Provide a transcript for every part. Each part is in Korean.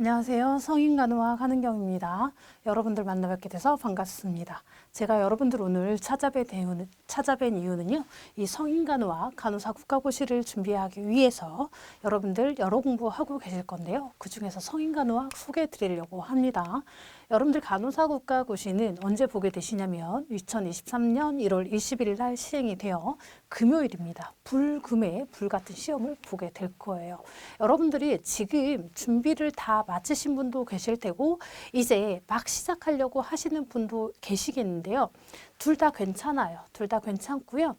안녕하세요. 성인간호학 한은경입니다. 여러분들 만나 뵙게 돼서 반갑습니다. 제가 여러분들 오늘 찾아뵌 이유는요. 이 성인간호학 간호사 국가고시를 준비하기 위해서 여러분들 여러 공부하고 계실 건데요. 그중에서 성인간호학 소개해 드리려고 합니다. 여러분들 간호사 국가고시는 언제 보게 되시냐면 2023년 1월 21일 날 시행이 되어 금요일입니다. 불금에 불같은 시험을 보게 될 거예요. 여러분들이 지금 준비를 다 마치신 분도 계실 테고 이제 막 시작하려고 하시는 분도 계시겠는데요. 둘 다 괜찮아요. 둘 다 괜찮고요.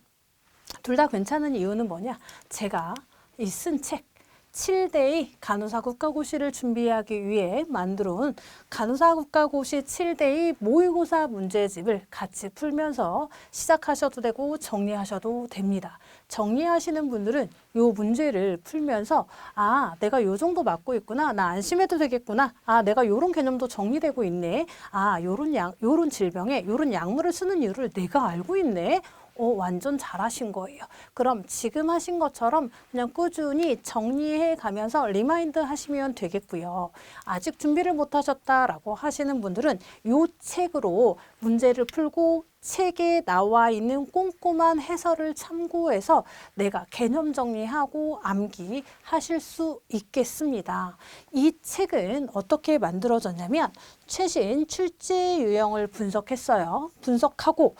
둘 다 괜찮은 이유는 뭐냐? 제가 이 쓴 책 7대의 간호사 국가고시를 준비하기 위해 만들어 온 간호사 국가고시 7대의 모의고사 문제집을 같이 풀면서 시작하셔도 되고 정리하셔도 됩니다. 정리하시는 분들은 이 문제를 풀면서 아, 내가 요 정도 맞고 있구나. 나 안심해도 되겠구나. 아, 내가 요런 개념도 정리되고 있네. 아, 요런 질병에 요런 약물을 쓰는 이유를 내가 알고 있네. 완전 잘하신 거예요. 그럼 지금 하신 것처럼 그냥 꾸준히 정리해 가면서 리마인드 하시면 되겠고요. 아직 준비를 못 하셨다라고 하시는 분들은 이 책으로 문제를 풀고 책에 나와 있는 꼼꼼한 해설을 참고해서 내가 개념 정리하고 암기하실 수 있겠습니다. 이 책은 어떻게 만들어졌냐면 최신 출제 유형을 분석했어요. 분석하고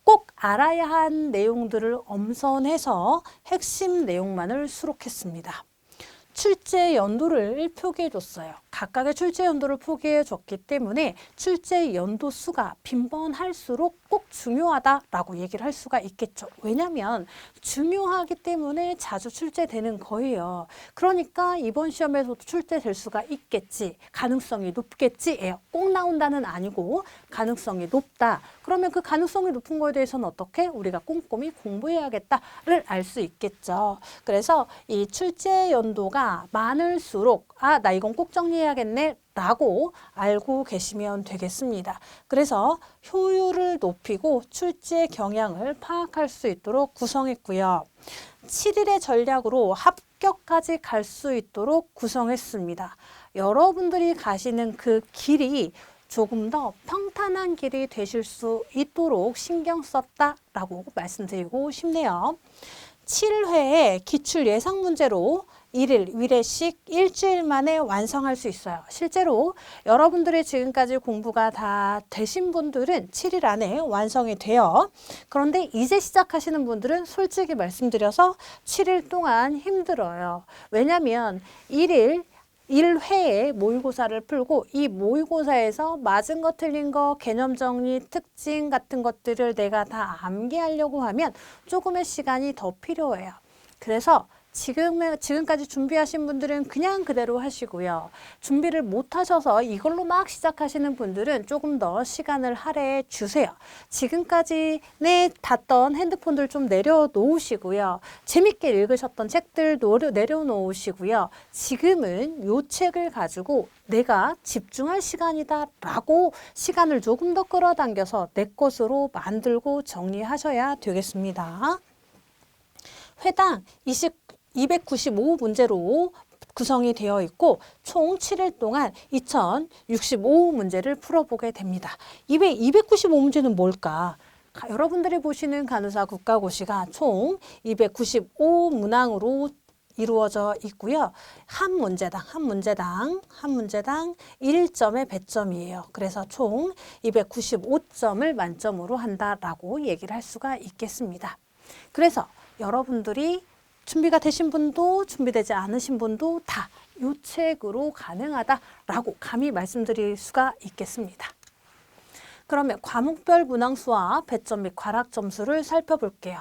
꼭 알아야 한 내용들을 엄선해서 핵심 내용만을 수록했습니다. 출제 연도를 표기해 줬어요. 각각의 출제 연도를 표기해 줬기 때문에 출제 연도 수가 빈번할수록 꼭 중요하다라고 얘기를 할 수가 있겠죠. 왜냐하면 중요하기 때문에 자주 출제되는 거예요. 그러니까 이번 시험에서도 출제될 수가 있겠지. 가능성이 높겠지예요. 꼭 나온다는 아니고 가능성이 높다. 그러면 그 가능성이 높은 거에 대해서는 어떻게? 우리가 꼼꼼히 공부해야겠다를 알 수 있겠죠. 그래서 이 출제 연도가 많을수록 아, 나 이건 꼭 정리해야겠네 라고 알고 계시면 되겠습니다. 그래서 효율을 높이고 출제 경향을 파악할 수 있도록 구성했고요. 7일의 전략으로 합격까지 갈 수 있도록 구성했습니다. 여러분들이 가시는 그 길이 조금 더 평탄한 길이 되실 수 있도록 신경 썼다라고 말씀드리고 싶네요. 7회의 기출 예상 문제로 1일, 위례식 일주일 만에 완성할 수 있어요. 실제로 여러분들이 지금까지 공부가 다 되신 분들은 7일 안에 완성이 돼요. 그런데 이제 시작하시는 분들은 솔직히 말씀드려서 7일 동안 힘들어요. 왜냐하면 1회에 모의고사를 풀고 이 모의고사에서 맞은 거 틀린 거 개념 정리 특징 같은 것들을 내가 다 암기하려고 하면 조금의 시간이 더 필요해요. 그래서 지금까지 준비하신 분들은 그냥 그대로 하시고요. 준비를 못 하셔서 이걸로 막 시작하시는 분들은 조금 더 시간을 할애해 주세요. 지금까지 봤던 핸드폰들 좀 내려놓으시고요. 재밌게 읽으셨던 책들 내려놓으시고요. 지금은 이 책을 가지고 내가 집중할 시간이다 라고 시간을 조금 더 끌어당겨서 내 것으로 만들고 정리하셔야 되겠습니다. 회당 295문제로 구성이 되어 있고 총 7일 동안 2065문제를 풀어보게 됩니다. 295문제는 뭘까? 여러분들이 보시는 간호사 국가고시가 총 295문항으로 이루어져 있고요. 한 문제당 1점의 배점이에요. 그래서 총 295점을 만점으로 한다라고 얘기를 할 수가 있겠습니다. 그래서 여러분들이 준비가 되신 분도 준비되지 않으신 분도 다 이 책으로 가능하다라고 감히 말씀드릴 수가 있겠습니다. 그러면 과목별 문항수와 배점 및 과락 점수를 살펴볼게요.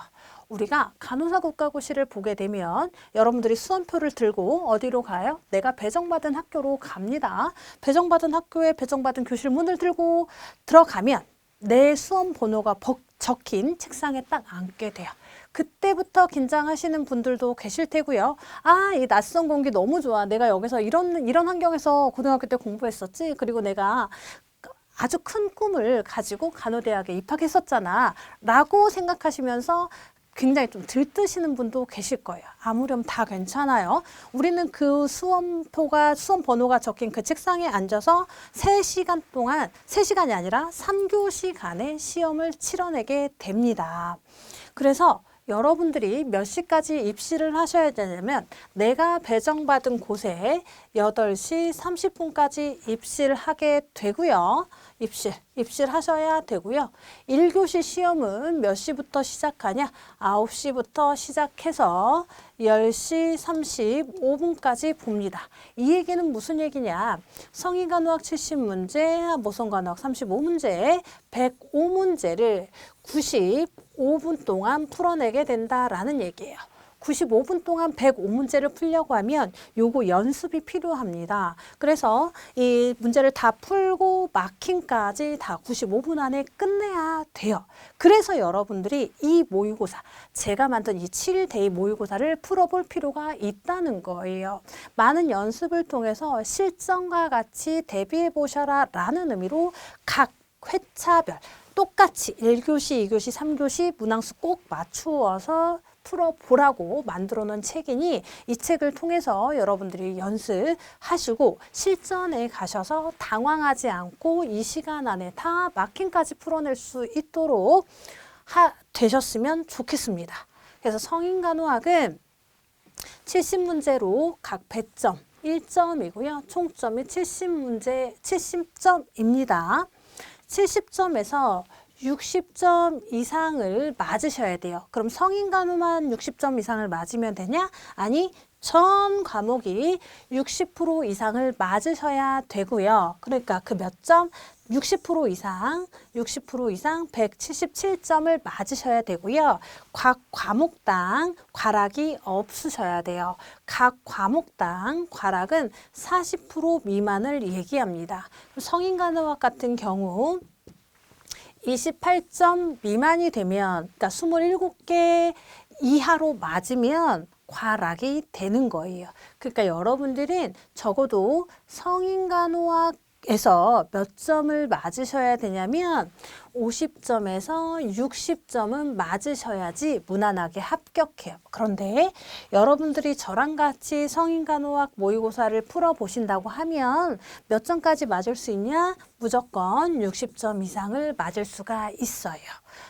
우리가 간호사 국가고시를 보게 되면 여러분들이 수험표를 들고 어디로 가요? 내가 배정받은 학교로 갑니다. 배정받은 학교에 배정받은 교실 문을 들고 들어가면 내 수험 번호가 적힌 책상에 딱 앉게 돼요. 그때부터 긴장하시는 분들도 계실 테고요. 아, 이 낯선 공기 너무 좋아. 내가 여기서 이런 환경에서 고등학교 때 공부했었지. 그리고 내가 아주 큰 꿈을 가지고 간호대학에 입학했었잖아. 라고 생각하시면서 굉장히 좀 들뜨시는 분도 계실 거예요. 아무렴 다 괜찮아요. 우리는 그 수험 번호가 적힌 그 책상에 앉아서 3시간 동안, 3시간이 아니라 3교시간의 시험을 치러내게 됩니다. 그래서 여러분들이 몇 시까지 입시를 하셔야 되냐면 내가 배정받은 곳에 8시 30분까지 입시를 하게 되고요. 입시를 하셔야 되고요. 1교시 시험은 몇 시부터 시작하냐? 9시부터 시작해서 10시 35분까지 봅니다. 이 얘기는 무슨 얘기냐? 성인간호학 70문제, 모성간호학 35문제, 105문제를 95분 동안 풀어내게 된다라는 얘기예요. 95분 동안 105문제를 풀려고 하면 요거 연습이 필요합니다. 그래서 이 문제를 다 풀고 마킹까지 다 95분 안에 끝내야 돼요. 그래서 여러분들이 이 모의고사, 제가 만든 이 7데이 모의고사를 풀어볼 필요가 있다는 거예요. 많은 연습을 통해서 실전과 같이 대비해 보셔라 라는 의미로 각 회차별 똑같이 1교시, 2교시, 3교시 문항수 꼭 맞추어서 풀어보라고 만들어 놓은 책이니 이 책을 통해서 여러분들이 연습하시고 실전에 가셔서 당황하지 않고 이 시간 안에 다 마킹까지 풀어낼 수 있도록 되셨으면 좋겠습니다. 그래서 성인간호학은 70문제로 각 배점 1점이고요. 총점이 70점입니다. 70점에서 60점 이상을 맞으셔야 돼요. 그럼 성인간호만 60점 이상을 맞으면 되냐? 아니, 전 과목이 60% 이상을 맞으셔야 되고요. 그러니까 그 몇 점? 60% 이상 177점을 맞으셔야 되고요. 각 과목당 과락이 없으셔야 돼요. 각 과목당 과락은 40% 미만을 얘기합니다. 성인간호학 같은 경우 28점 미만이 되면, 그러니까 27개 이하로 맞으면 과락이 되는 거예요. 그러니까 여러분들은 적어도 성인간호학에서 몇 점을 맞으셔야 되냐면 50점에서 60점은 맞으셔야지 무난하게 합격해요. 그런데 여러분들이 저랑 같이 성인간호학 모의고사를 풀어보신다고 하면 몇 점까지 맞을 수 있냐? 무조건 60점 이상을 맞을 수가 있어요.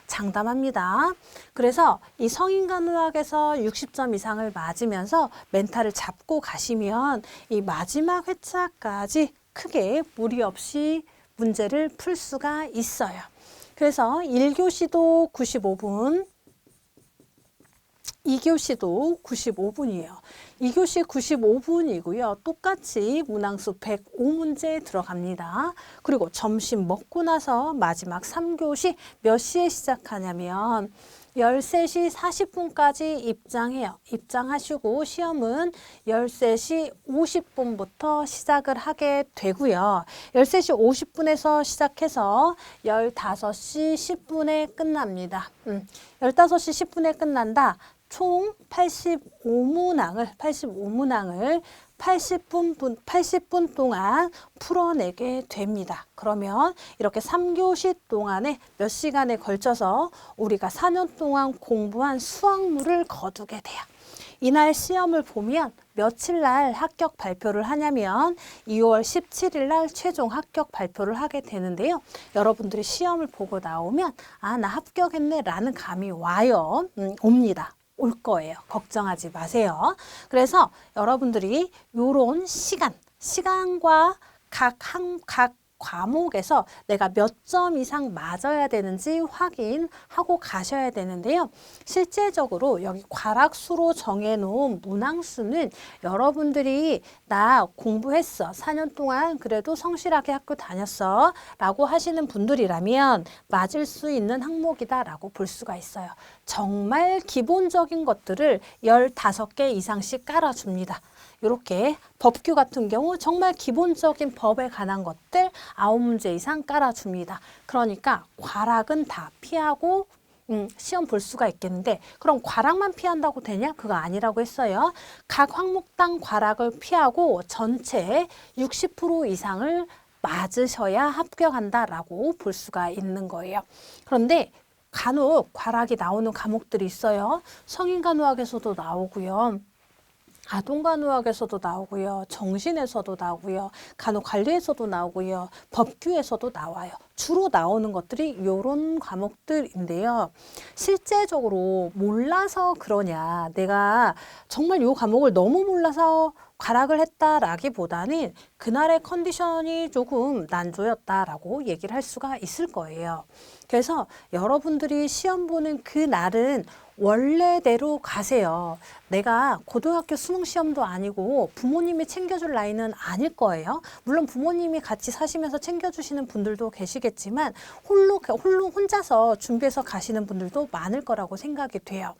장담합니다. 그래서 이 성인간호학에서 60점 이상을 맞으면서 멘탈을 잡고 가시면 이 마지막 회차까지 크게 무리 없이 문제를 풀 수가 있어요. 그래서 1교시도 95분, 2교시도 95분이에요. 2교시 95분이고요. 똑같이 문항수 105문제 들어갑니다. 그리고 점심 먹고 나서 마지막 3교시 몇 시에 시작하냐면 13시 40분까지 입장해요. 입장하시고 시험은 13시 50분부터 시작을 하게 되고요. 13시 50분에서 시작해서 15시 10분에 끝납니다. 15시 10분에 끝난다. 총 85문항을 80분 동안 풀어내게 됩니다. 그러면 이렇게 3교시 동안에 몇 시간에 걸쳐서 우리가 4년 동안 공부한 수학물을 거두게 돼요. 이날 시험을 보면 며칠 날 합격 발표를 하냐면 2월 17일 날 최종 합격 발표를 하게 되는데요. 여러분들이 시험을 보고 나오면 아, 나 합격했네 라는 감이 와요. 옵니다. 올 거예요. 걱정하지 마세요. 그래서 여러분들이 요런 시간과 각 과목에서 내가 몇 점 이상 맞아야 되는지 확인하고 가셔야 되는데요. 실제적으로 여기 과락수로 정해놓은 문항수는 여러분들이 나 공부했어. 4년 동안 그래도 성실하게 학교 다녔어. 라고 하시는 분들이라면 맞을 수 있는 항목이다 라고 볼 수가 있어요. 정말 기본적인 것들을 15개 이상씩 깔아줍니다. 이렇게 법규 같은 경우 정말 기본적인 법에 관한 것들 9문제 이상 깔아줍니다. 그러니까 과락은 다 피하고 시험 볼 수가 있겠는데 그럼 과락만 피한다고 되냐? 그거 아니라고 했어요. 각 항목당 과락을 피하고 전체 60% 이상을 맞으셔야 합격한다라고 볼 수가 있는 거예요. 그런데 간혹 과락이 나오는 과목들이 있어요. 성인간호학에서도 나오고요. 아동간호학에서도 나오고요. 정신에서도 나오고요. 간호관리에서도 나오고요. 법규에서도 나와요. 주로 나오는 것들이 이런 과목들인데요. 실제적으로 몰라서 그러냐, 내가 정말 이 과목을 너무 몰라서 과락을 했다라기보다는 그날의 컨디션이 조금 난조였다라고 얘기를 할 수가 있을 거예요. 그래서 여러분들이 시험 보는 그 날은 원래대로 가세요. 내가 고등학교 수능 시험도 아니고 부모님이 챙겨줄 나이는 아닐 거예요. 물론 부모님이 같이 사시면서 챙겨주시는 분들도 계시겠지만 홀로 혼자서 준비해서 가시는 분들도 많을 거라고 생각이 돼요.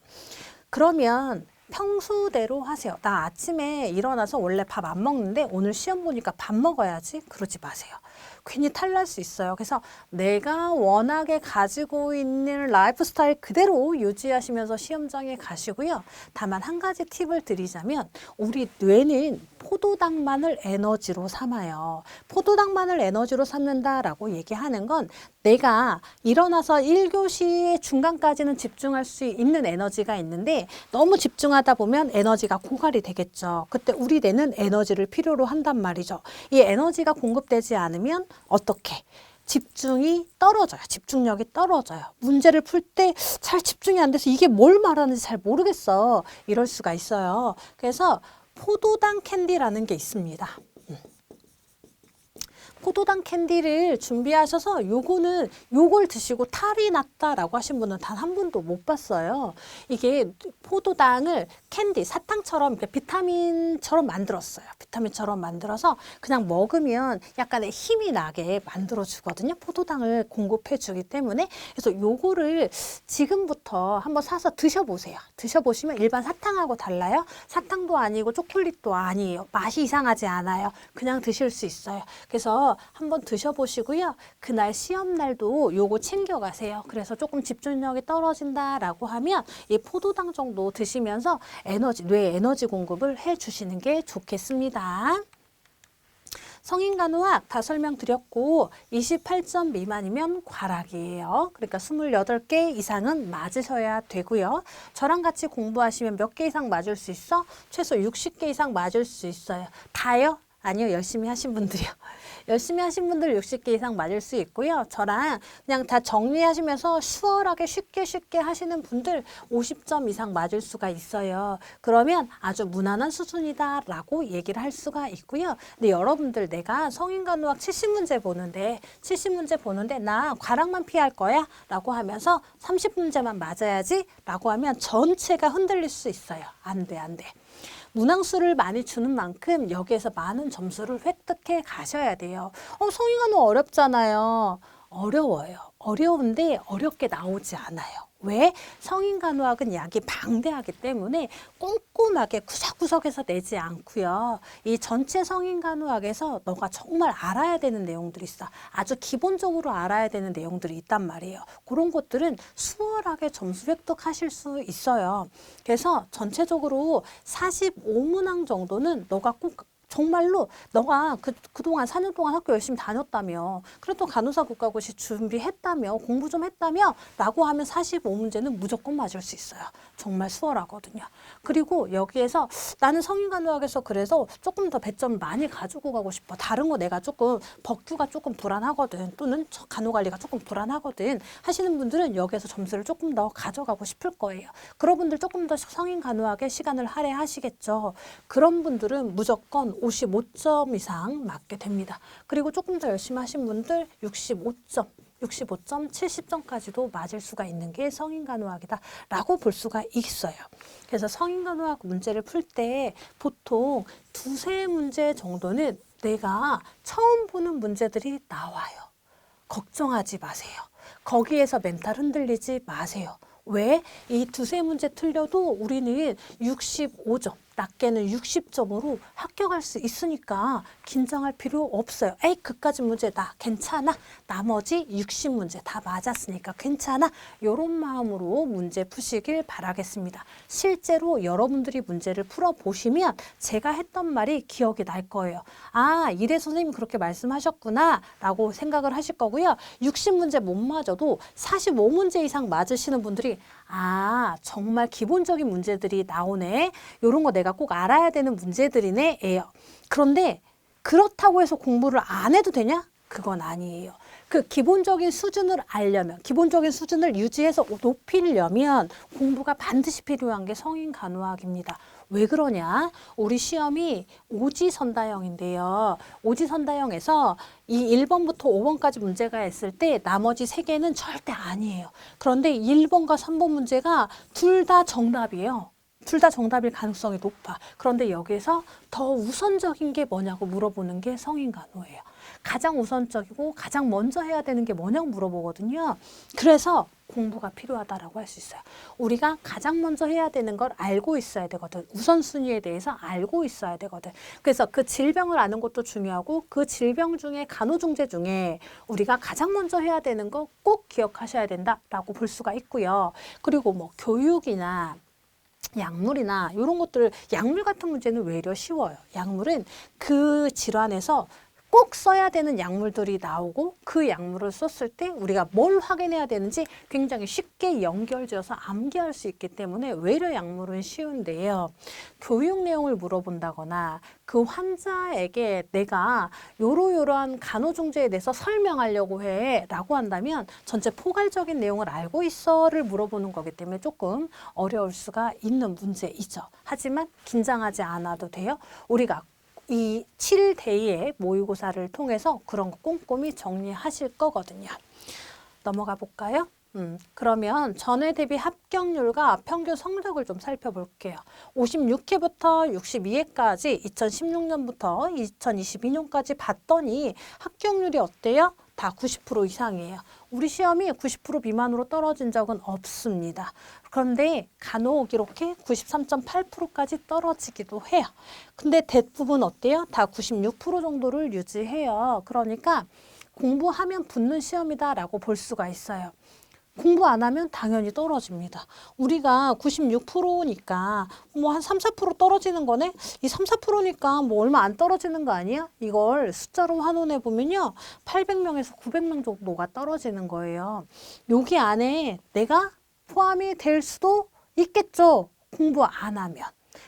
그러면 평소대로 하세요. 나 아침에 일어나서 원래 밥 안 먹는데 오늘 시험 보니까 밥 먹어야지. 그러지 마세요. 괜히 탈날 수 있어요. 그래서 내가 워낙에 가지고 있는 라이프 스타일 그대로 유지하시면서 시험장에 가시고요. 다만 한 가지 팁을 드리자면 우리 뇌는 포도당만을 에너지로 삼아요. 포도당만을 에너지로 삼는다라고 얘기하는 건 내가 일어나서 1교시 중간까지는 집중할 수 있는 에너지가 있는데 너무 집중하다 보면 에너지가 고갈이 되겠죠. 그때 우리 뇌는 에너지를 필요로 한단 말이죠. 이 에너지가 공급되지 않으면 어떻게? 집중이 떨어져요. 집중력이 떨어져요. 문제를 풀 때 잘 집중이 안 돼서 이게 뭘 말하는지 잘 모르겠어. 이럴 수가 있어요. 그래서 포도당 캔디라는 게 있습니다. 포도당 캔디를 준비하셔서 요걸 드시고 탈이 났다라고 하신 분은 단 한 분도 못 봤어요. 이게 포도당을 캔디, 사탕처럼 비타민처럼 만들었어요. 비타민처럼 만들어서 그냥 먹으면 약간의 힘이 나게 만들어 주거든요. 포도당을 공급해 주기 때문에. 그래서 요거를 지금부터 한번 사서 드셔보세요. 드셔보시면 일반 사탕하고 달라요. 사탕도 아니고 초콜릿도 아니에요. 맛이 이상하지 않아요. 그냥 드실 수 있어요. 그래서 한번 드셔보시고요. 그날 시험날도 요거 챙겨가세요. 그래서 조금 집중력이 떨어진다라고 하면 이 포도당 정도 드시면서 뇌 에너지 공급을 해주시는 게 좋겠습니다. 성인간호학 다 설명드렸고 28점 미만이면 과락이에요. 그러니까 28개 이상은 맞으셔야 되고요. 저랑 같이 공부하시면 몇 개 이상 맞을 수 있어? 최소 60개 이상 맞을 수 있어요. 다요? 아니요. 열심히 하신 분들이요. 열심히 하신 분들 60개 이상 맞을 수 있고요. 저랑 그냥 다 정리하시면서 수월하게 쉽게 하시는 분들 50점 이상 맞을 수가 있어요. 그러면 아주 무난한 수준이다라고 얘기를 할 수가 있고요. 근데 여러분들 내가 성인간호학 70문제 보는데 나 과락만 피할 거야? 라고 하면서 30문제만 맞아야지? 라고 하면 전체가 흔들릴 수 있어요. 안 돼. 문항수를 많이 주는 만큼 여기에서 많은 점수를 획득해 가셔야 돼요. 성인간호 어렵잖아요. 어려워요. 어려운데 어렵게 나오지 않아요. 왜? 성인간호학은 약이 방대하기 때문에 꼼꼼하게 구석구석에서 내지 않고요. 이 전체 성인간호학에서 너가 정말 알아야 되는 내용들이 있어. 아주 기본적으로 알아야 되는 내용들이 있단 말이에요. 그런 것들은 수월하게 점수 획득하실 수 있어요. 그래서 전체적으로 45문항 정도는 너가 꼭 정말로 너가 그동안 4년 동안 학교 열심히 다녔다며, 그래도 간호사 국가고시 준비했다며, 공부 좀 했다며 라고 하면 45문제는 무조건 맞을 수 있어요. 정말 수월하거든요. 그리고 여기에서 나는 성인간호학에서 그래서 조금 더 배점 많이 가지고 가고 싶어. 다른 거 내가 조금 법규가 조금 불안하거든. 또는 간호관리가 조금 불안하거든. 하시는 분들은 여기에서 점수를 조금 더 가져가고 싶을 거예요. 그런 분들 조금 더 성인간호학에 시간을 할애하시겠죠. 그런 분들은 무조건 55점 이상 맞게 됩니다. 그리고 조금 더 열심히 하신 분들 65점, 70점까지도 맞을 수가 있는 게 성인간호학이다 라고 볼 수가 있어요. 그래서 성인간호학 문제를 풀 때 보통 2-3문제 정도는 내가 처음 보는 문제들이 나와요. 걱정하지 마세요. 거기에서 멘탈 흔들리지 마세요. 왜? 이 2-3문제 틀려도 우리는 65점, 낮게는 60점으로 합격할 수 있으니까 긴장할 필요 없어요. 에이, 그까지 문제 나 괜찮아. 나머지 60문제 다 맞았으니까 괜찮아. 이런 마음으로 문제 푸시길 바라겠습니다. 실제로 여러분들이 문제를 풀어보시면 제가 했던 말이 기억이 날 거예요. 아, 이래 선생님이 그렇게 말씀하셨구나 라고 생각을 하실 거고요. 60문제 못 맞아도 45문제 이상 맞으시는 분들이 아, 정말 기본적인 문제들이 나오네. 이런 거 내가 꼭 알아야 되는 문제들이네. 예요. 그런데 그렇다고 해서 공부를 안 해도 되냐? 그건 아니에요. 그 기본적인 수준을 알려면, 기본적인 수준을 유지해서 높이려면 공부가 반드시 필요한 게 성인간호학입니다. 왜 그러냐? 우리 시험이 오지선다형인데요. 오지선다형에서 이 1번부터 5번까지 문제가 있을 때 나머지 3개는 절대 아니에요. 그런데 1번과 3번 문제가 둘 다 정답이에요. 둘 다 정답일 가능성이 높아. 그런데 여기서 더 우선적인 게 뭐냐고 물어보는 게 성인간호예요. 가장 우선적이고 가장 먼저 해야 되는 게 뭐냐고 물어보거든요. 그래서 공부가 필요하다라고 할 수 있어요. 우리가 가장 먼저 해야 되는 걸 알고 있어야 되거든. 우선순위에 대해서 알고 있어야 되거든. 그래서 그 질병을 아는 것도 중요하고 그 질병 중에 간호중재 중에 우리가 가장 먼저 해야 되는 거 꼭 기억하셔야 된다라고 볼 수가 있고요. 그리고 뭐 교육이나 약물이나 이런 것들, 약물 같은 문제는 외려 쉬워요. 약물은 그 질환에서 꼭 써야 되는 약물들이 나오고 그 약물을 썼을 때 우리가 뭘 확인해야 되는지 굉장히 쉽게 연결지어서 암기할 수 있기 때문에 외래 약물은 쉬운데요. 교육 내용을 물어본다거나 그 환자에게 내가 요러요러한 간호중재에 대해서 설명하려고 해 라고 한다면 전체 포괄적인 내용을 알고 있어를 물어보는 거기 때문에 조금 어려울 수가 있는 문제이죠. 하지만 긴장하지 않아도 돼요. 우리가 이 7대의 모의고사를 통해서 그런 거 꼼꼼히 정리하실 거거든요. 넘어가 볼까요? 그러면 전회 대비 합격률과 평균 성적을 좀 살펴볼게요. 56회부터 62회까지 2016년부터 2022년까지 봤더니 합격률이 어때요? 다 90% 이상이에요. 우리 시험이 90% 미만으로 떨어진 적은 없습니다. 그런데 간혹 이렇게 93.8%까지 떨어지기도 해요. 근데 대부분 어때요? 다 96% 정도를 유지해요. 그러니까 공부하면 붙는 시험이다라고 볼 수가 있어요. 공부 안 하면 당연히 떨어집니다. 우리가 96%니까 뭐 한 3, 4% 떨어지는 거네? 이 3, 4%니까 뭐 얼마 안 떨어지는 거 아니야? 이걸 숫자로 환원해 보면요. 800명에서 900명 정도가 떨어지는 거예요. 여기 안에 내가 포함이 될 수도 있겠죠. 공부 안 하면.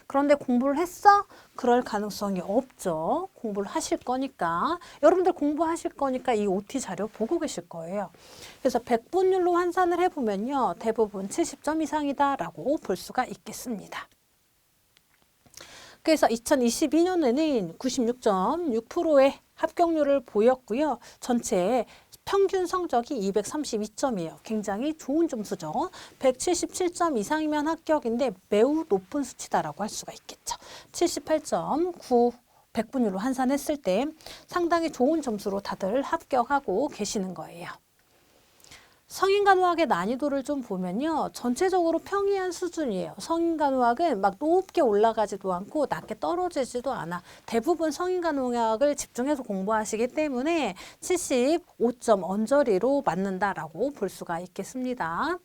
그런데 공부를 했어? 그럴 가능성이 없죠. 공부를 하실 거니까. 여러분들 공부하실 거니까 이 OT 자료 보고 계실 거예요. 그래서 100분율로 환산을 해보면요. 대부분 70점 이상이다라고 볼 수가 있겠습니다. 그래서 2022년에는 96.6%의 합격률을 보였고요. 전체 평균 성적이 232점이에요. 굉장히 좋은 점수죠. 177점 이상이면 합격인데 매우 높은 수치다라고 할 수가 있겠죠. 78.9 100분율로 환산했을 때 상당히 좋은 점수로 다들 합격하고 계시는 거예요. 성인간호학의 난이도를 좀 보면요. 전체적으로 평이한 수준이에요. 성인간호학은 막 높게 올라가지도 않고 낮게 떨어지지도 않아. 대부분 성인간호학을 집중해서 공부하시기 때문에 75점 언저리로 맞는다라고 볼 수가 있겠습니다.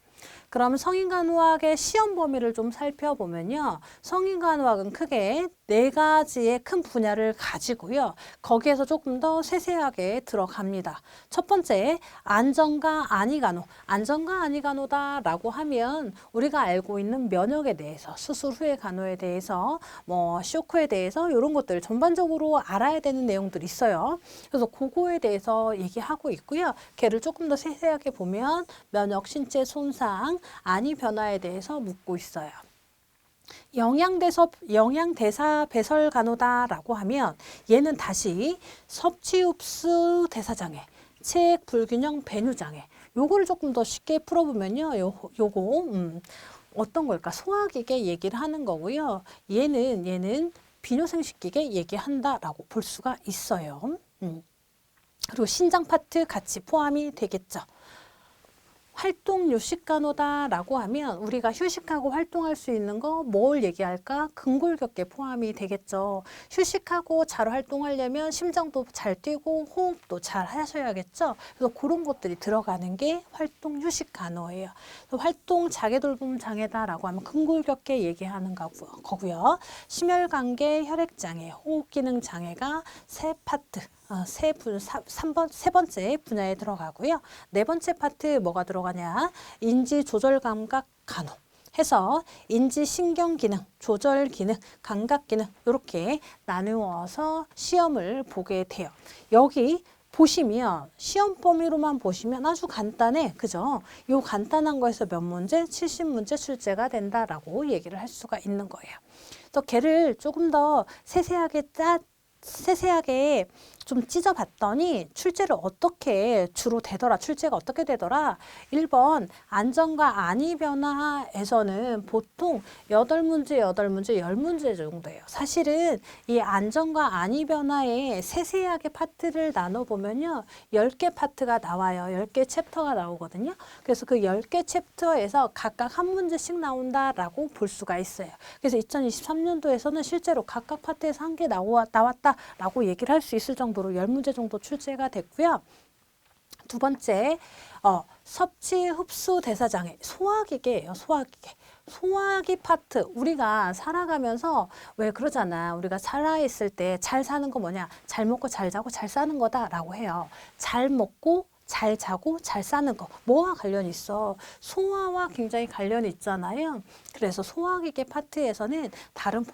그럼 성인간호학의 시험 범위를 좀 살펴보면요. 성인간호학은 크게 4가지의 큰 분야를 가지고요. 거기에서 조금 더 세세하게 들어갑니다. 첫 번째, 안전과 안이간호. 안전과 안이간호다라고 하면 우리가 알고 있는 면역에 대해서, 수술 후의 간호에 대해서, 뭐 쇼크에 대해서 이런 것들 전반적으로 알아야 되는 내용들이 있어요. 그래서 그거에 대해서 얘기하고 있고요. 걔를 조금 더 세세하게 보면 면역 신체 손상, 안이 변화에 대해서 묻고 있어요. 영양대사 배설 간호다라고 하면 얘는 다시 섭취흡수 대사장애, 체액 불균형 배뇨장애 요거를 조금 더 쉽게 풀어보면요. 요거 어떤 걸까? 소화기계 얘기를 하는 거고요. 얘는 비뇨생식기계 얘기한다라고 볼 수가 있어요. 그리고 신장 파트 같이 포함이 되겠죠. 활동 요식간호다라고 하면 우리가 휴식하고 활동할 수 있는 거 뭘 얘기할까? 근골격계 포함이 되겠죠. 휴식하고 잘 활동하려면 심장도 잘 뛰고 호흡도 잘 하셔야겠죠. 그래서 그런 것들이 들어가는 게 활동 휴식간호예요. 활동 자기돌봄 장애다라고 하면 근골격계 얘기하는 거고요. 심혈관계 혈액장애, 호흡기능 장애가 세 파트. 세 번째 분야에 들어가고요. 네 번째 파트 뭐가 들어가냐? 인지 조절 감각 간호 해서 인지 신경 기능, 조절 기능, 감각 기능 이렇게 나누어서 시험을 보게 돼요. 여기 보시면 시험 범위로만 보시면 아주 간단해. 그죠? 요 간단한 거에서 몇 문제? 70문제 출제가 된다라고 얘기를 할 수가 있는 거예요. 또 걔를 조금 더 세세하게 좀 찢어봤더니 출제가 어떻게 되더라? 1번 안전과 안위 변화에서는 보통 8문제, 10문제 정도예요. 사실은 이 안전과 안위 변화에 세세하게 파트를 나눠보면요. 10개 파트가 나와요. 10개 챕터가 나오거든요. 그래서 그 10개 챕터에서 각각 한 문제씩 나온다라고 볼 수가 있어요. 그래서 2023년도에서는 실제로 각각 파트에서 한 개 나왔다라고 얘기를 할 수 있을 정도로 10문제 정도 출제가 됐고요. 두 번째, 섭취 흡수 대사 장애, 소화기계예요. 소화기 파트. 우리가 살아가면서 왜 그러잖아. 우리가 살아있을 때 잘 사는 거 뭐냐? 잘 먹고 잘 자고 잘 사는 거다라고 해요. 잘 먹고 잘 자고 잘 사는 거 뭐와 관련이 있어? 소화와 굉장히 관련이 있잖아요. 그래서 소화기계 파트에서는 다른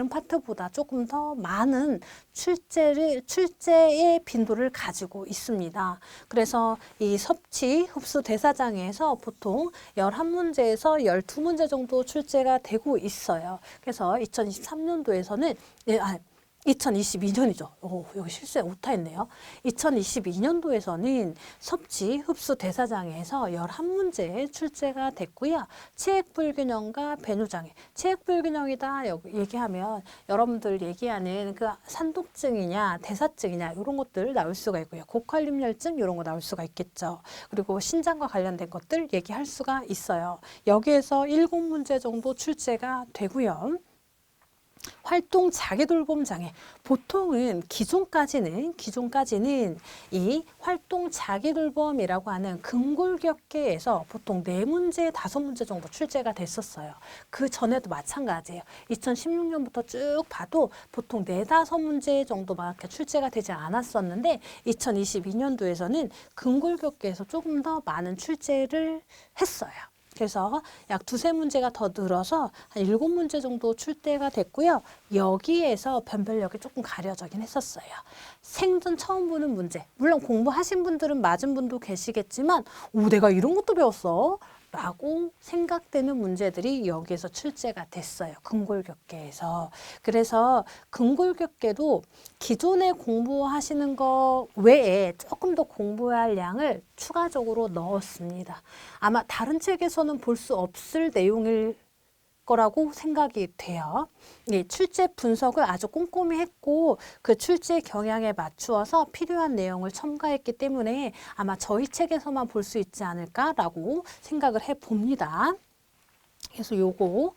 파트보다 조금 더 많은 출제의 빈도를 가지고 있습니다. 그래서 이 섭취 흡수 대사장애에서 보통 11문제에서 12문제 정도 출제가 되고 있어요. 그래서 2023년도에서는 2022년이죠. 여기 실수에 오타했네요. 2022년도에서는 섭취 흡수 대사장애에서 11문제 출제가 됐고요. 체액 불균형과 배뇨장애. 체액 불균형이다 얘기하면 여러분들 얘기하는 그 산독증이냐 대사증이냐 이런 것들 나올 수가 있고요. 고칼륨혈증 이런 거 나올 수가 있겠죠. 그리고 신장과 관련된 것들 얘기할 수가 있어요. 여기에서 7문제 정도 출제가 되고요. 활동 자기돌봄 장애. 보통은 기존까지는 이 활동 자기돌봄이라고 하는 근골격계에서 보통 4문제, 5문제 정도 출제가 됐었어요. 그 전에도 마찬가지예요. 2016년부터 쭉 봐도 보통 4, 5문제 정도밖에 출제가 되지 않았었는데 2022년도에서는 근골격계에서 조금 더 많은 출제를 했어요. 그래서 약 2-3문제가 더 늘어서 한 7문제 정도 출제가 됐고요. 여기에서 변별력이 조금 가려지긴 했었어요. 생전 처음 보는 문제. 물론 공부하신 분들은 맞은 분도 계시겠지만 내가 이런 것도 배웠어? 라고 생각되는 문제들이 여기에서 출제가 됐어요. 근골격계에서. 그래서 근골격계도 기존에 공부하시는 거 외에 조금 더 공부할 양을 추가적으로 넣었습니다. 아마 다른 책에서는 볼 수 없을 내용일 거라고 생각이 돼요. 출제 분석을 아주 꼼꼼히 했고 그 출제 경향에 맞추어서 필요한 내용을 첨가했기 때문에 아마 저희 책에서만 볼 수 있지 않을까라고 생각을 해봅니다. 그래서 요거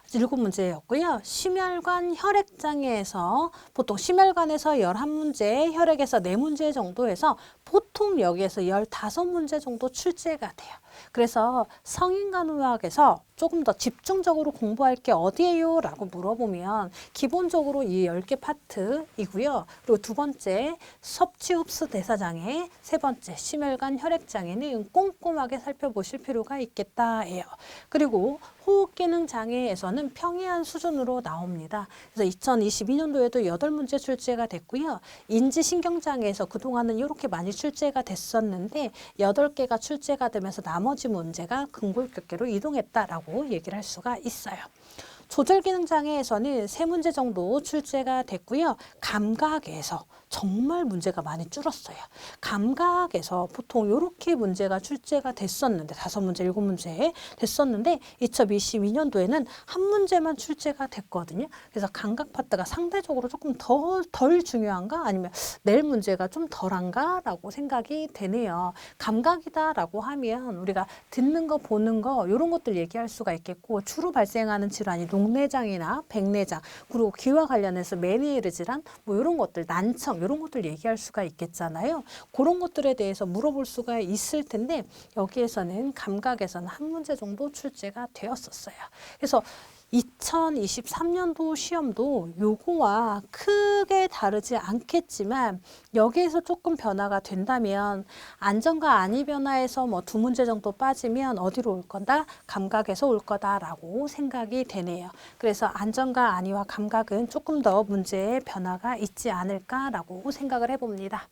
7문제였고요. 심혈관 혈액장애에서 보통 심혈관에서 11문제, 혈액에서 4문제 정도 해서 보통 여기에서 15문제 정도 출제가 돼요. 그래서 성인간호학에서 조금 더 집중적으로 공부할 게 어디예요? 라고 물어보면 기본적으로 이 10개 파트이고요. 그리고 두 번째 섭취 흡수 대사장애, 세 번째 심혈관 혈액장애는 꼼꼼하게 살펴보실 필요가 있겠다예요. 그리고 호흡기능 장애에서는 평이한 수준으로 나옵니다. 그래서 2022년도에도 8문제 출제가 됐고요. 인지신경장애에서 그동안은 이렇게 많이 출제가 됐었는데 8개가 출제가 되면서 나머지 문제가 근골격계로 이동했다라고 얘기를 할 수가 있어요. 조절기능장애에서는 3문제 정도 출제가 됐고요. 감각에서 정말 문제가 많이 줄었어요. 감각에서 보통 이렇게 문제가 출제가 됐었는데 5문제, 7문제 됐었는데 2022년도에는 한 문제만 출제가 됐거든요. 그래서 감각 파트가 상대적으로 조금 덜 중요한가 아니면 낼 문제가 좀 덜한가 라고 생각이 되네요. 감각이다라고 하면 우리가 듣는 거, 보는 거 이런 것들 얘기할 수가 있겠고 주로 발생하는 질환이 녹내장이나 백내장 그리고 귀와 관련해서 메니에르 질환 뭐 이런 것들, 난청 이런 것들 얘기할 수가 있겠잖아요. 그런 것들에 대해서 물어볼 수가 있을 텐데 여기에서는 감각에서는 한 문제 정도 출제가 되었었어요. 그래서 2023년도 시험도 요거와 크게 다르지 않겠지만 여기에서 조금 변화가 된다면 안전과 안위 변화에서 뭐 2문제 정도 빠지면 어디로 올 거다? 감각에서 올 거다라고 생각이 되네요. 그래서 안전과 안위와 감각은 조금 더 문제의 변화가 있지 않을까라고 생각을 해봅니다.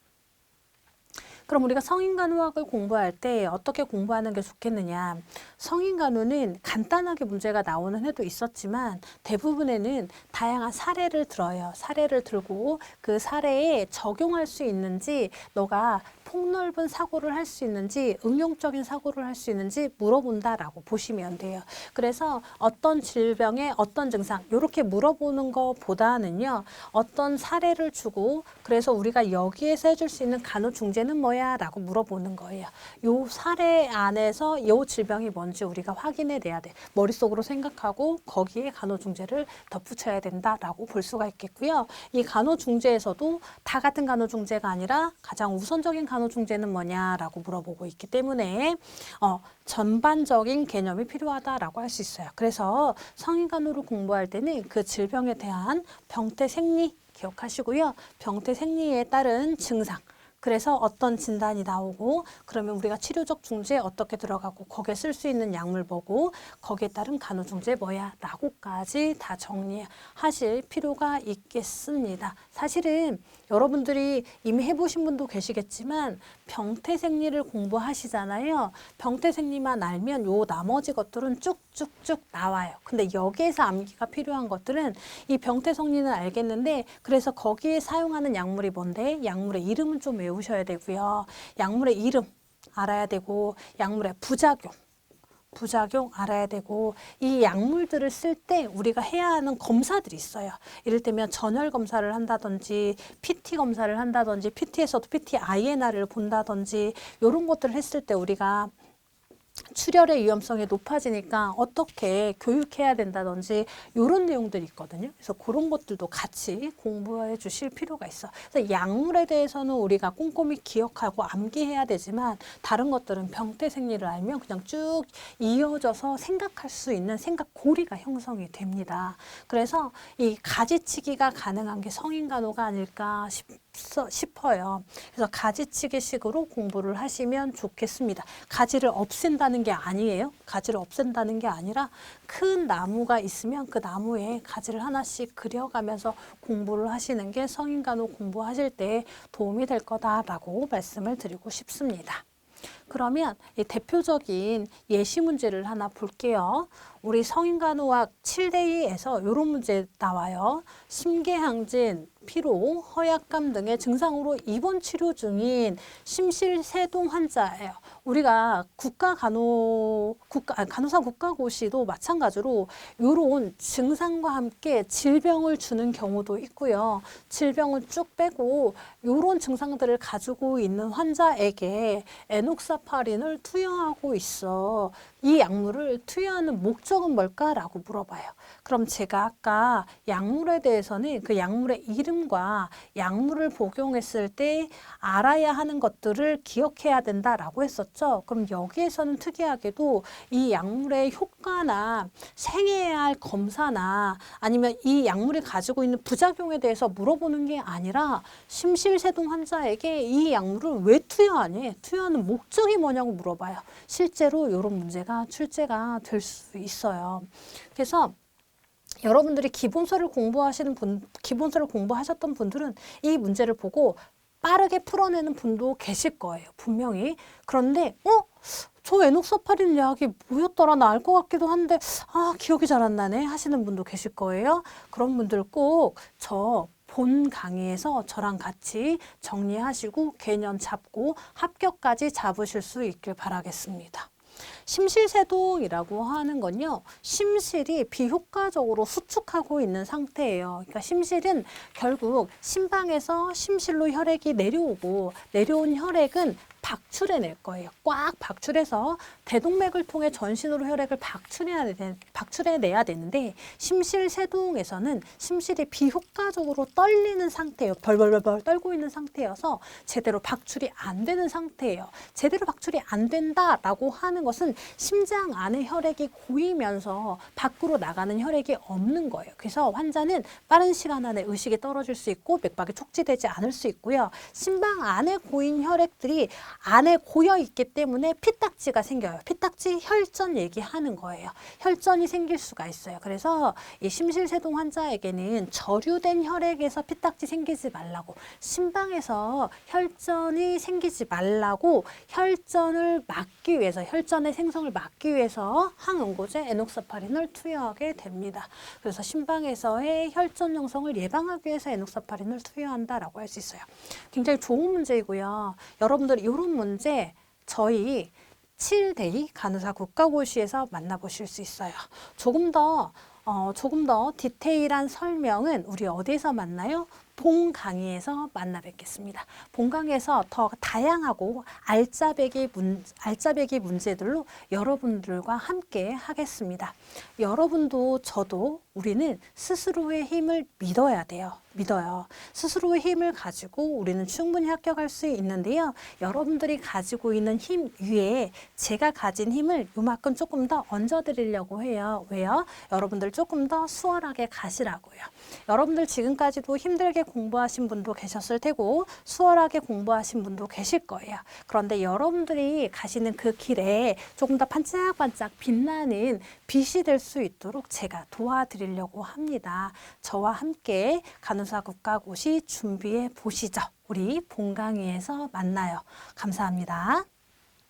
그럼 우리가 성인간호학을 공부할 때 어떻게 공부하는 게 좋겠느냐. 성인간호는 간단하게 문제가 나오는 해도 있었지만 대부분에는 다양한 사례를 들어요. 사례를 들고 그 사례에 적용할 수 있는지 너가 폭넓은 사고를 할 수 있는지 응용적인 사고를 할 수 있는지 물어본다라고 보시면 돼요. 그래서 어떤 질병의 어떤 증상 이렇게 물어보는 것보다는요. 어떤 사례를 주고 그래서 우리가 여기에서 해줄 수 있는 간호중재는 뭐야? 라고 물어보는 거예요. 요 사례 안에서 요 질병이 뭔지 우리가 확인해 내야 돼. 머릿속으로 생각하고 거기에 간호중재를 덧붙여야 된다라고 볼 수가 있겠고요. 이 간호중재에서도 다 같은 간호중재가 아니라 가장 우선적인 간호중재는 뭐냐라고 물어보고 있기 때문에 전반적인 개념이 필요하다라고 할 수 있어요. 그래서 성인간호를 공부할 때는 그 질병에 대한 병태 생리 기억하시고요. 병태 생리에 따른 증상 그래서 어떤 진단이 나오고 그러면 우리가 치료적 중재 어떻게 들어가고 거기에 쓸 수 있는 약물 보고 거기에 따른 간호중재 뭐야 라고까지 다 정리하실 필요가 있겠습니다. 사실은 여러분들이 이미 해보신 분도 계시겠지만 병태생리를 공부하시잖아요. 병태생리만 알면 요 나머지 것들은 쭉쭉쭉 나와요. 근데 여기에서 암기가 필요한 것들은 이 병태생리는 알겠는데 그래서 거기에 사용하는 약물이 뭔데? 약물의 이름은 좀 외우셔야 되고요. 약물의 이름 알아야 되고 약물의 부작용 알아야 되고 이 약물들을 쓸 때 우리가 해야 하는 검사들이 있어요. 이를테면 전열 검사를 한다든지 PT 검사를 한다든지 PT에서도 PT-INR을 본다든지 이런 것들을 했을 때 우리가 출혈의 위험성이 높아지니까 어떻게 교육해야 된다든지 이런 내용들이 있거든요. 그래서 그런 것들도 같이 공부해 주실 필요가 있어. 그래서 약물에 대해서는 우리가 꼼꼼히 기억하고 암기해야 되지만 다른 것들은 병태생리를 알면 그냥 쭉 이어져서 생각할 수 있는 생각고리가 형성이 됩니다. 그래서 이 가지치기가 가능한 게 성인간호가 아닐까 싶어요. 그래서 가지치기식으로 공부를 하시면 좋겠습니다. 가지를 없앤다는 게 아니에요. 가지를 없앤다는 게 아니라 큰 나무가 있으면 그 나무에 가지를 하나씩 그려가면서 공부를 하시는 게 성인간호 공부하실 때 도움이 될 거다라고 말씀을 드리고 싶습니다. 그러면 이 대표적인 예시 문제를 하나 볼게요. 우리 성인간호학 7대2에서 이런 문제 나와요. 심계항진, 피로, 허약감 등의 증상으로 입원 치료 중인 심실세동 환자예요. 우리가 간호사 국가고시도 마찬가지로 이런 증상과 함께 질병을 주는 경우도 있고요. 질병을 쭉 빼고 이런 증상들을 가지고 있는 환자에게 에녹사파린을 투여하고 있어. 이 약물을 투여하는 목적은 뭘까라고 물어봐요. 그럼 제가 아까 약물에 대해서는 그 약물의 이름과 약물을 복용했을 때 알아야 하는 것들을 기억해야 된다라고 했었죠. 그럼 여기에서는 특이하게도 이 약물의 효과나 생해야 할 검사나 아니면 이 약물이 가지고 있는 부작용에 대해서 물어보는 게 아니라 심실세동 환자에게 이 약물을 왜 투여하니? 투여하는 목적이 뭐냐고 물어봐요. 실제로 이런 문제가 출제가 될 수 있어요. 그래서 여러분들이 기본서를 공부하셨던 분들은 이 문제를 보고 빠르게 풀어내는 분도 계실 거예요. 분명히. 그런데 저 에녹사파린 약이 뭐였더라? 나 알 것 같기도 한데 기억이 잘 안 나네 하시는 분도 계실 거예요. 그런 분들 꼭 저 본 강의에서 저랑 같이 정리하시고 개념 잡고 합격까지 잡으실 수 있길 바라겠습니다. 심실세동이라고 하는 건요, 심실이 비효과적으로 수축하고 있는 상태예요. 그러니까 심실은 결국 심방에서 심실로 혈액이 내려오고, 내려온 혈액은 박출해낼 거예요. 꽉 박출해서 대동맥을 통해 전신으로 혈액을 박출해내야 되는데, 심실세동에서는 심실이 비효과적으로 떨리는 상태예요. 벌벌벌 떨고 있는 상태여서 제대로 박출이 안 되는 상태예요. 제대로 박출이 안 된다라고 하는 것은 심장 안에 혈액이 고이면서 밖으로 나가는 혈액이 없는 거예요. 그래서 환자는 빠른 시간 안에 의식이 떨어질 수 있고 맥박이 촉지되지 않을 수 있고요. 심방 안에 고인 혈액들이 안에 고여 있기 때문에 피딱지가 생겨요. 피딱지 혈전 얘기하는 거예요. 혈전이 생길 수가 있어요. 그래서 이 심실세동 환자에게는 저류된 혈액에서 피딱지 생기지 말라고, 심방에서 혈전이 생기지 말라고 혈전을 막기 위해서, 혈전의 생성을 막기 위해서 항응고제 에녹사파린을 투여하게 됩니다. 그래서 심방에서의 혈전 형성을 예방하기 위해서 에녹사파린을 투여한다라고 할 수 있어요. 굉장히 좋은 문제이고요. 여러분들 이런 문제 저희 7데이 간호사 국가고시에서 만나보실 수 있어요. 조금 더 디테일한 설명은 우리 어디에서 만나요? 본 강의에서 만나 뵙겠습니다. 본 강의에서 더 다양하고 알짜배기 문제들로 여러분들과 함께 하겠습니다. 여러분도 저도 우리는 스스로의 힘을 믿어야 돼요. 믿어요. 스스로의 힘을 가지고 우리는 충분히 합격할 수 있는데요. 여러분들이 가지고 있는 힘 위에 제가 가진 힘을 요만큼 조금 더 얹어드리려고 해요. 왜요? 여러분들 조금 더 수월하게 가시라고요. 여러분들 지금까지도 힘들게 공부하신 분도 계셨을 테고 수월하게 공부하신 분도 계실 거예요. 그런데 여러분들이 가시는 그 길에 조금 더 반짝반짝 빛나는 빛이 될 수 있도록 제가 도와드리려고 합니다. 저와 함께 간호사 국가고시 준비해 보시죠. 우리 본 강의에서 만나요. 감사합니다.